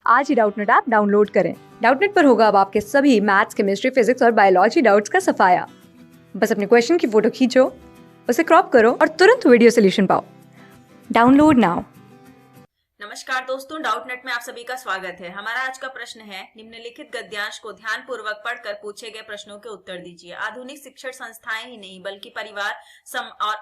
आज ही Doubtnut app download करें। Doubtnut पर होगा अब आपके सभी मैथ्स, केमिस्ट्री, फिजिक्स और बायोलॉजी डाउट्स का सफाया। बस अपने क्वेश्चन की फोटो खींचो, उसे क्रॉप करो और तुरंत वीडियो सोल्यूशन पाओ। Download now. नमस्कार दोस्तों, डाउटनेट में आप सभी का स्वागत है। हमारा आज का प्रश्न है, निम्नलिखित गद्यांश को ध्यानपूर्वक पढ़कर पूछे गए प्रश्नों के उत्तर दीजिए। आधुनिक शिक्षण संस्थाएं ही नहीं बल्कि परिवार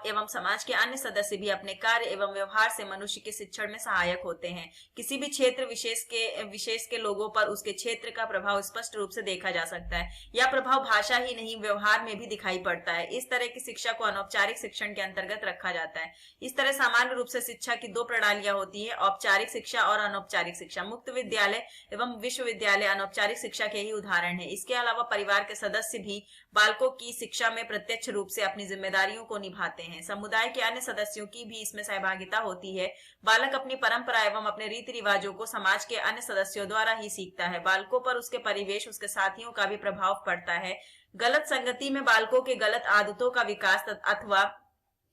एवं समाज के अन्य सदस्य भी अपने कार्य एवं व्यवहार से मनुष्य के शिक्षण में सहायक होते हैं। किसी भी क्षेत्र विशेष के लोगों पर उसके क्षेत्र का प्रभाव स्पष्ट रूप से देखा जा सकता है। यह प्रभाव भाषा ही नहीं व्यवहार में भी दिखाई पड़ता है। इस तरह की शिक्षा को अनौपचारिक शिक्षण के अंतर्गत रखा जाता है। इस तरह सामान्य रूप से शिक्षा की दो प्रणालियां होती है, औपचारिक शिक्षा और अनौपचारिक शिक्षा। मुक्त विद्यालय एवं विश्वविद्यालय अनौपचारिक शिक्षा के ही उदाहरण है। इसके अलावा परिवार के सदस्य भी बालकों की शिक्षा में प्रत्यक्ष रूप से अपनी जिम्मेदारियों को निभाते हैं। समुदाय के अन्य सदस्यों की भी इसमें सहभागिता होती है। बालक अपनी परंपरा एवं अपने रीति रिवाजों को समाज के अन्य सदस्यों द्वारा ही सीखता है। बालकों पर उसके परिवेश, उसके साथियों का भी प्रभाव पड़ता है। गलत संगति में बालकों के गलत आदतों का विकास अथवा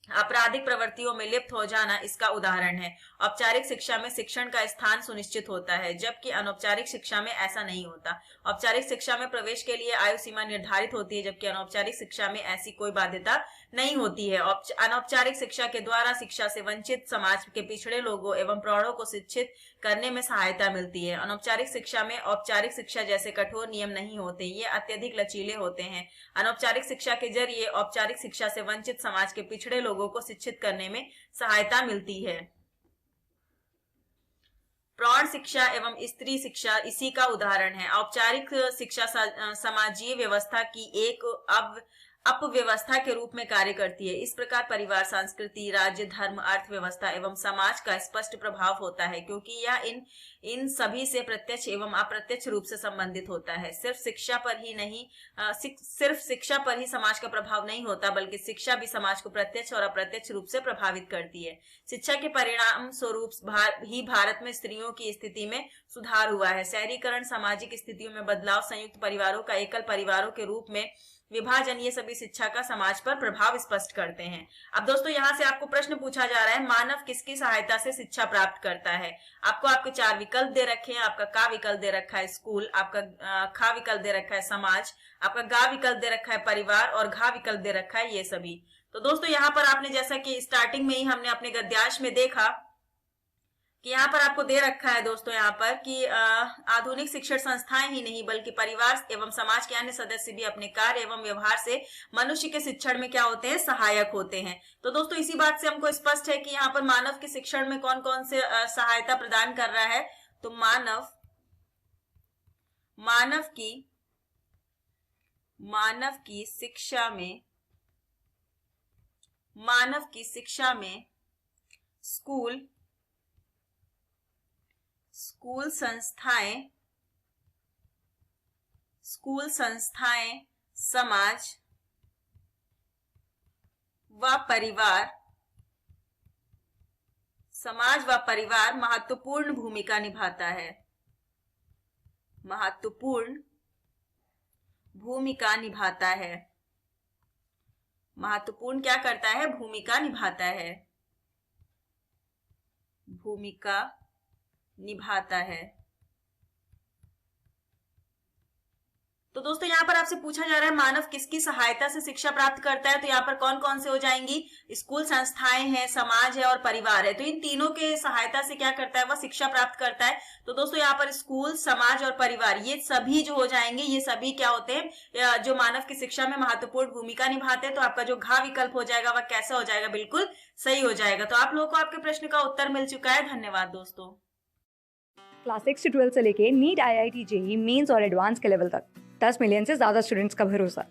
आपराधिक प्रवृत्तियों में लिप्त हो जाना इसका उदाहरण है। औपचारिक शिक्षा में शिक्षण का स्थान सुनिश्चित होता है, जबकि अनौपचारिक शिक्षा में ऐसा नहीं होता। औपचारिक शिक्षा में प्रवेश के लिए आयु सीमा निर्धारित होती है, जबकि अनौपचारिक शिक्षा में ऐसी कोई बाध्यता नहीं होती है। अनौपचारिक शिक्षा के द्वारा शिक्षा से वंचित समाज के पिछड़े लोगों एवं प्रौढ़ों को शिक्षित करने में सहायता मिलती है। अनौपचारिक शिक्षा में औपचारिक शिक्षा जैसे कठोर नियम नहीं होते, ये अत्यधिक लचीले होते हैं। अनौपचारिक शिक्षा के जरिए औपचारिक शिक्षा से वंचित समाज के पिछड़े लोगों को शिक्षित करने में सहायता मिलती है। प्रौढ़ शिक्षा एवं स्त्री शिक्षा इसी का उदाहरण है। औपचारिक शिक्षा समाजीय व्यवस्था की एक अपव्यवस्था के रूप में कार्य करती है। इस प्रकार परिवार, संस्कृति, राज्य, धर्म, अर्थव्यवस्था एवं समाज का स्पष्ट प्रभाव होता है, क्योंकि यह इन सभी से प्रत्यक्ष एवं अप्रत्यक्ष रूप से संबंधित होता है। सिर्फ शिक्षा पर ही समाज का प्रभाव नहीं होता, बल्कि शिक्षा भी समाज को प्रत्यक्ष और अप्रत्यक्ष रूप से प्रभावित करती है। शिक्षा के परिणाम स्वरूप ही भारत में स्त्रियों की स्थिति में सुधार हुआ है। शहरीकरण, सामाजिक स्थितियों में बदलाव, संयुक्त परिवारों का एकल परिवारों के रूप में विभाजन, ये सभी शिक्षा का समाज पर प्रभाव स्पष्ट करते हैं। अब दोस्तों, यहाँ से आपको प्रश्न पूछा जा रहा है, मानव किसकी सहायता से शिक्षा प्राप्त करता है। आपको आपके चार विकल्प दे रखे हैं। आपका का विकल्प दे रखा है स्कूल, आपका खा विकल्प दे रखा है समाज, आपका गा विकल्प दे रखा है परिवार और घा विकल्प दे रखा है ये सभी। तो दोस्तों, यहाँ पर आपने जैसा कि स्टार्टिंग में ही हमने अपने गद्यांश में देखा कि यहाँ पर आपको दे रखा है दोस्तों, यहाँ पर कि आधुनिक शिक्षण संस्थाएं ही नहीं बल्कि परिवार एवं समाज के अन्य सदस्य भी अपने कार्य एवं व्यवहार से मनुष्य के शिक्षण में क्या होते हैं, सहायक होते हैं। तो दोस्तों, इसी बात से हमको स्पष्ट है कि यहाँ पर मानव के शिक्षण में कौन कौन से सहायता प्रदान कर रहा है। तो मानव की शिक्षा में स्कूल संस्थाएं, समाज व परिवार महत्वपूर्ण भूमिका निभाता है। महत्वपूर्ण क्या करता है, भूमिका निभाता है। तो दोस्तों, यहाँ पर आपसे पूछा जा रहा है मानव किसकी सहायता से शिक्षा प्राप्त करता है। तो यहाँ पर कौन कौन से हो जाएंगी, स्कूल संस्थाएं हैं, समाज है और परिवार है। तो इन तीनों के सहायता से क्या करता है, वह शिक्षा प्राप्त करता है। तो दोस्तों, यहाँ पर स्कूल, समाज और परिवार, ये सभी जो हो जाएंगे, ये सभी क्या होते हैं, जो मानव की शिक्षा में महत्वपूर्ण भूमिका निभाते हैं। तो आपका जो घा विकल्प हो जाएगा वह कैसा हो जाएगा, बिल्कुल सही हो जाएगा। तो आप लोगों को आपके प्रश्न का उत्तर मिल चुका है। धन्यवाद दोस्तों। क्लास 6 से 12 से लेके नीट, IIT, JEE मेंस और एडवांस के लेवल तक 10 मिलियन से ज्यादा स्टूडेंट्स का भरोसा।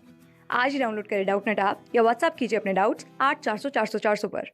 आज ही डाउनलोड करें डाउटनेट ऐप या व्हाट्सएप कीजिए अपने डाउट्स 8400 400 400 पर।